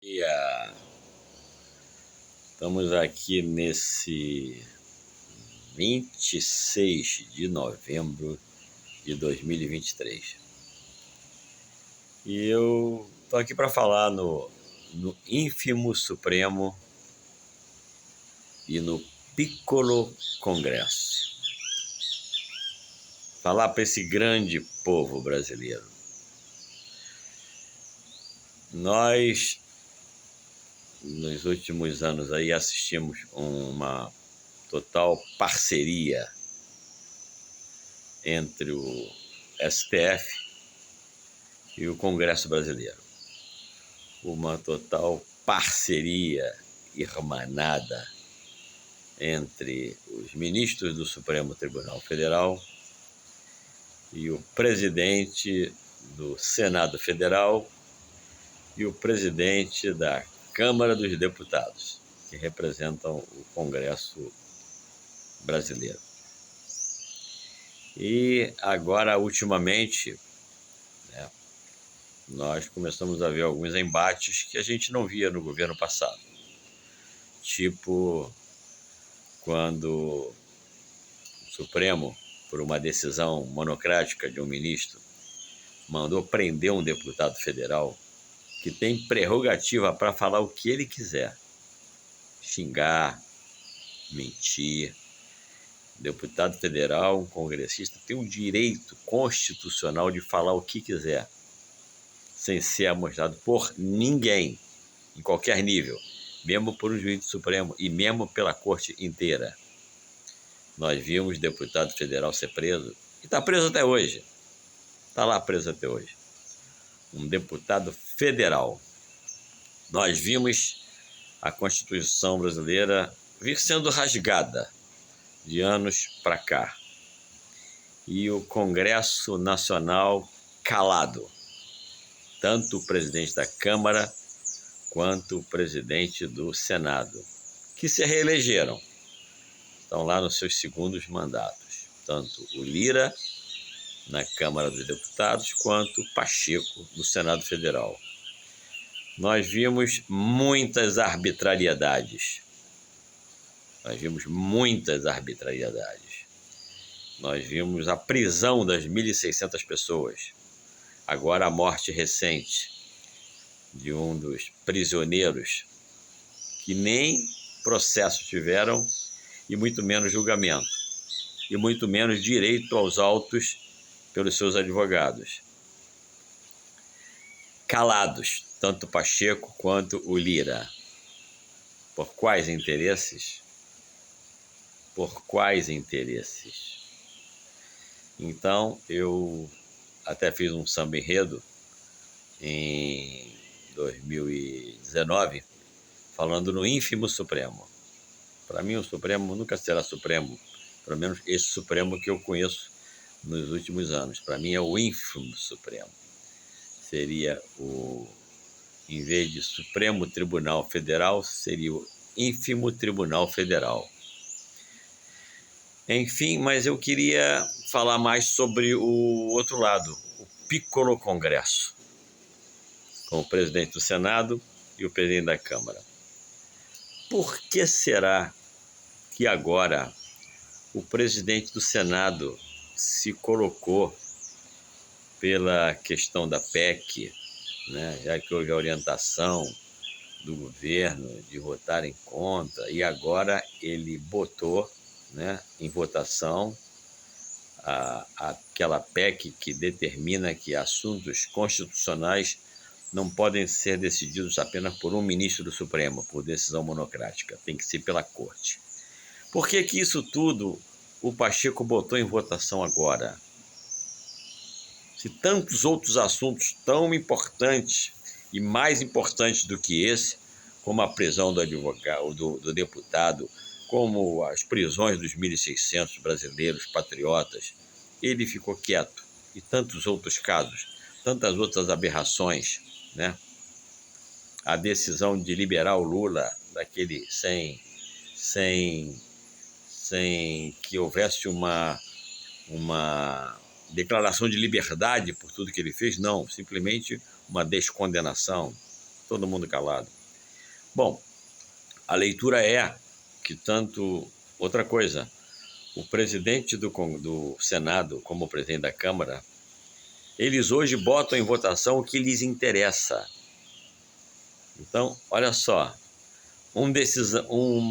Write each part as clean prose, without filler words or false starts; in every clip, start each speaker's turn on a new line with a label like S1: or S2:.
S1: Dia. Estamos aqui nesse 26 de novembro de 2023. E eu tô aqui para falar no ínfimo Supremo e no Piccolo Congresso. Falar para esse grande povo brasileiro. Nós, nos últimos anos aí, assistimos uma total parceria entre o STF e o Congresso brasileiro. Uma total parceria irmanada entre os ministros do Supremo Tribunal Federal e o presidente do Senado Federal e o presidente da Câmara dos Deputados, que representam o Congresso brasileiro. E agora, ultimamente, nós começamos a ver alguns embates que a gente não via no governo passado. Tipo, quando o Supremo, por uma decisão monocrática de um ministro, mandou prender um deputado federal que tem prerrogativa para falar o que ele quiser. Xingar, mentir. O deputado federal, um congressista, tem o direito constitucional de falar o que quiser, sem ser amostrado por ninguém, em qualquer nível, mesmo por um juiz do Supremo e mesmo pela corte inteira. Nós vimos deputado federal ser preso, e está preso até hoje. Está lá preso até hoje. Um deputado federal. Nós vimos a Constituição brasileira vir sendo rasgada de anos para cá. E o Congresso Nacional calado. Tanto o presidente da Câmara quanto o presidente do Senado, que se reelegeram. Estão lá nos seus segundos mandatos. Tanto o Lira, na Câmara dos Deputados, quanto o Pacheco, no Senado Federal. Nós vimos muitas arbitrariedades. Nós vimos a prisão das 1.600 pessoas. Agora a morte recente de um dos prisioneiros que nem processo tiveram e muito menos julgamento. E muito menos direito aos autos pelos seus advogados. Calados, tanto Pacheco quanto o Lira. Por quais interesses? Então, eu até fiz um samba enredo em 2019, falando no ínfimo Supremo. Para mim, o Supremo nunca será Supremo, pelo menos esse Supremo que eu conheço nos últimos anos. Para mim é o ínfimo Supremo. Seria em vez de Supremo Tribunal Federal, seria o ínfimo Tribunal Federal. Enfim, mas eu queria falar mais sobre o outro lado, o Piccolo Congresso, com o presidente do Senado e o presidente da Câmara. Por que será que agora o presidente do Senado se colocou pela questão da PEC, já que houve a orientação do governo de votar em contra, e agora ele botou em votação aquela PEC que determina que assuntos constitucionais não podem ser decididos apenas por um ministro do Supremo, por decisão monocrática, tem que ser pela corte. Por que isso tudo o Pacheco botou em votação agora? Se tantos outros assuntos tão importantes e mais importantes do que esse, como a prisão do advogado, do deputado, como as prisões dos 1.600 brasileiros patriotas, ele ficou quieto. E tantos outros casos, tantas outras aberrações, A decisão de liberar o Lula daquele sem que houvesse uma declaração de liberdade por tudo que ele fez, não, simplesmente uma descondenação. todo mundo calado. Bom, a leitura é que tanto... Outra coisa, o presidente do Senado, como o presidente da Câmara, eles hoje botam em votação o que lhes interessa. Então, olha só, um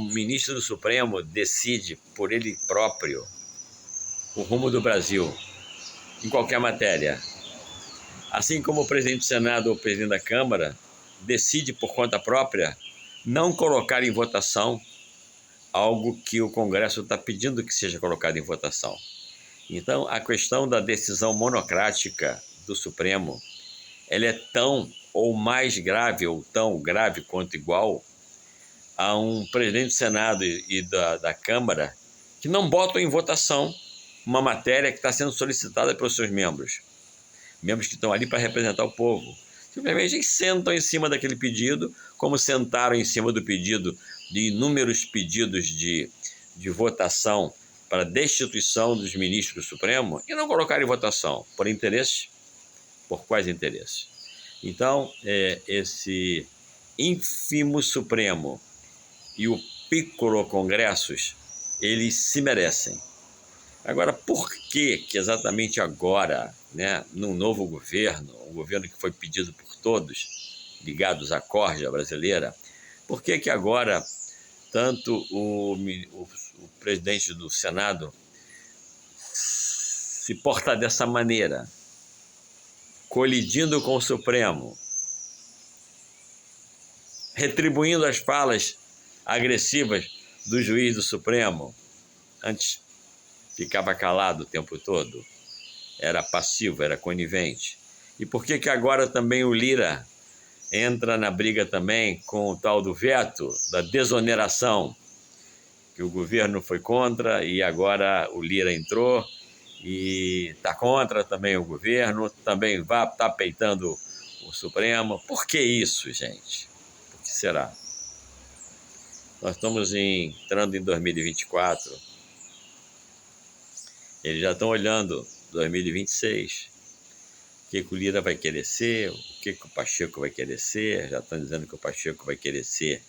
S1: ministro do Supremo decide por ele próprio o rumo do Brasil, em qualquer matéria. Assim como o presidente do Senado ou o presidente da Câmara decide por conta própria não colocar em votação algo que o Congresso está pedindo que seja colocado em votação. Então, a questão da decisão monocrática do Supremo, ela é tão ou mais grave, ou tão grave quanto igual a um presidente do Senado e da Câmara que não botam em votação uma matéria que está sendo solicitada pelos seus membros que estão ali para representar o povo. Simplesmente eles sentam em cima daquele pedido, como sentaram em cima do pedido de inúmeros pedidos de votação para destituição dos ministros do Supremo, e não colocaram em votação. Por interesses? Por quais interesses? Então, esse ínfimo Supremo e o piccolo Congressos, eles se merecem. Agora, por que exatamente agora, né, num novo governo, um governo que foi pedido por todos, ligados à corja brasileira, por que agora tanto o presidente do Senado se porta dessa maneira, colidindo com o Supremo, retribuindo as falas agressivas do juiz do Supremo? Antes ficava calado o tempo todo, era passivo, era conivente. E por que agora também o Lira entra na briga também com o tal do veto, da desoneração, que o governo foi contra e agora o Lira entrou e está contra também o governo, também está peitando o Supremo? Por que isso, gente? Por que será? Nós estamos entrando em 2024, eles já estão olhando 2026, o que o Lira vai querer ser, o que o Pacheco vai querer ser. Já estão dizendo que o Pacheco vai querer ser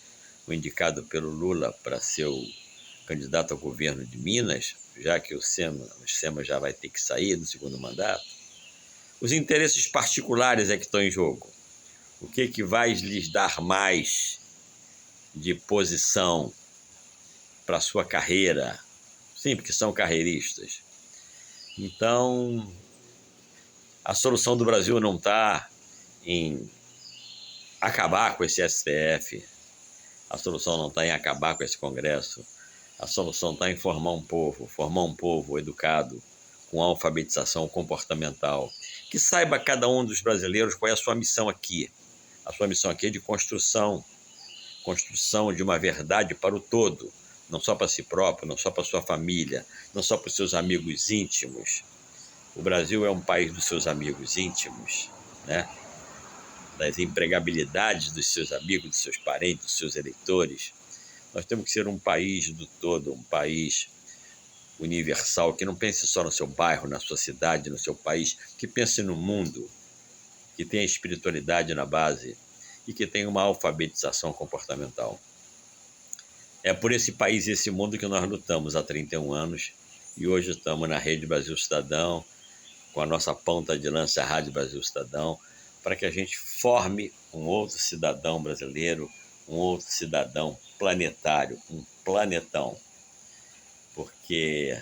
S1: o indicado pelo Lula para ser o candidato ao governo de Minas, já que o SEMA já vai ter que sair do segundo mandato. Os interesses particulares é que estão em jogo. O que vai lhes dar mais de posição para a sua carreira? Sim, porque são carreiristas. Então, a solução do Brasil não está em acabar com esse STF, a solução não está em acabar com esse Congresso, a solução está em formar um povo educado, com alfabetização comportamental, que saiba cada um dos brasileiros qual é a sua missão aqui. A sua missão aqui é de construção de uma verdade para o todo, não só para si próprio, não só para sua família, não só para os seus amigos íntimos. O Brasil é um país dos seus amigos íntimos, né? Das empregabilidades dos seus amigos, dos seus parentes, dos seus eleitores. Nós temos que ser um país do todo, um país universal, que não pense só no seu bairro, na sua cidade, no seu país, que pense no mundo, que tenha espiritualidade na base e que tenha uma alfabetização comportamental. É por esse país e esse mundo que nós lutamos há 31 anos e hoje estamos na Rede Brasil Cidadão, com a nossa ponta de lança, a Rádio Brasil Cidadão, para que a gente forme um outro cidadão brasileiro, um outro cidadão planetário, um planetão. Porque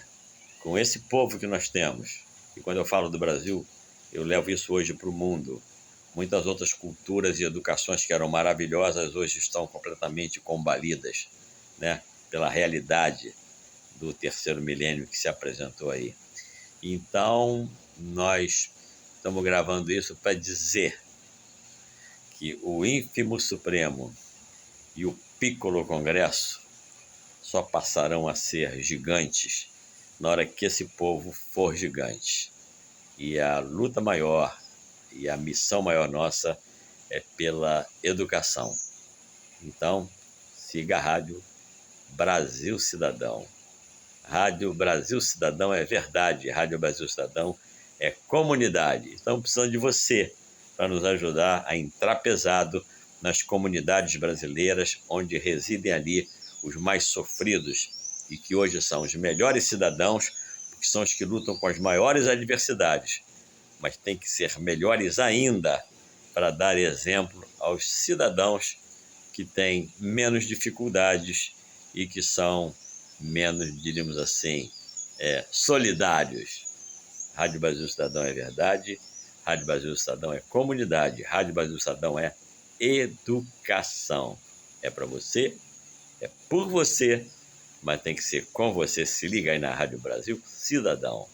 S1: com esse povo que nós temos, e quando eu falo do Brasil, eu levo isso hoje para o mundo, muitas outras culturas e educações que eram maravilhosas hoje estão completamente combalidas, né, pela realidade do terceiro milênio que se apresentou aí. Então, nós estamos gravando isso para dizer que o ínfimo Supremo e o piccolo Congresso só passarão a ser gigantes na hora que esse povo for gigante. E a luta maior e a missão maior nossa é pela educação. Então, siga a Rádio Brasil Cidadão. Rádio Brasil Cidadão é verdade, Rádio Brasil Cidadão é comunidade. Estamos precisando de você para nos ajudar a entrar pesado nas comunidades brasileiras, onde residem ali os mais sofridos e que hoje são os melhores cidadãos, porque são os que lutam com as maiores adversidades, mas tem que ser melhores ainda para dar exemplo aos cidadãos que têm menos dificuldades e que são menos, diríamos assim, solidários. Rádio Brasil Cidadão é verdade, Rádio Brasil Cidadão é comunidade, Rádio Brasil Cidadão é educação. É para você, é por você, mas tem que ser com você. Se liga aí na Rádio Brasil Cidadão.